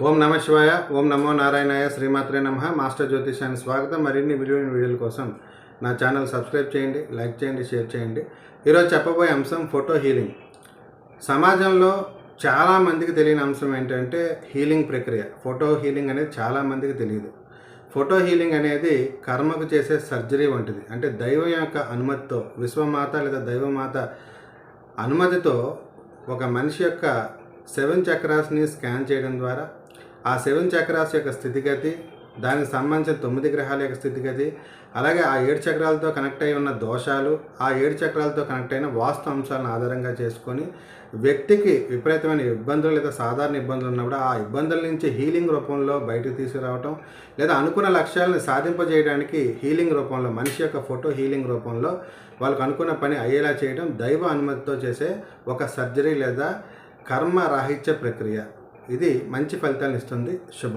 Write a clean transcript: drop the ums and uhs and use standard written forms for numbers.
ఓం నమ శివాయ, ఓం నమో నారాయణాయ, శ్రీమాత్రే నమః. మాస్టర్ జ్యోతిషానికి స్వాగతం. మరిన్ని వీడియోల కోసం నా ఛానల్ సబ్స్క్రైబ్ చేయండి, లైక్ చేయండి, షేర్ చేయండి. ఈరోజు చెప్పబోయే అంశం ఫోటో హీలింగ్. సమాజంలో చాలామందికి తెలియని అంశం ఏంటంటే హీలింగ్ ప్రక్రియ. ఫోటో హీలింగ్ అనేది చాలామందికి తెలియదు. ఫోటో హీలింగ్ అనేది కర్మకు చేసే సర్జరీ వంటిది. అంటే దైవం యొక్క అనుమతితో, విశ్వమాత లేదా దైవమాత అనుమతితో ఒక మనిషి యొక్క 7 చక్రాస్ని స్కాన్ చేయడం ద్వారా ఆ 7 చక్రాస్ యొక్క స్థితిగతి, దానికి సంబంధించిన 9 గ్రహాల యొక్క స్థితిగతి, అలాగే ఆ 7 చక్రాలతో కనెక్ట్ అయి ఉన్న దోషాలు, ఆ 7 చక్రాలతో కనెక్ట్ అయిన వాస్తు అంశాలను ఆధారంగా చేసుకొని వ్యక్తికి విపరీతమైన ఇబ్బందులు లేదా సాధారణ ఇబ్బందులు ఉన్నప్పుడు ఆ ఇబ్బందుల నుంచి హీలింగ్ రూపంలో బయటకు తీసుకురావటం, లేదా అనుకున్న లక్ష్యాలను సాధింపజేయడానికి హీలింగ్ రూపంలో, మనిషి యొక్క ఫోటో హీలింగ్ రూపంలో వాళ్ళకు అనుకున్న పని అయ్యేలా చేయడం దైవ అనుమతితో చేసే ఒక సర్జరీ లేదా కర్మ రాహిత్య ప్రక్రియ. ఇది మంచి ఫలితాలను ఇస్తుంది. శుభం.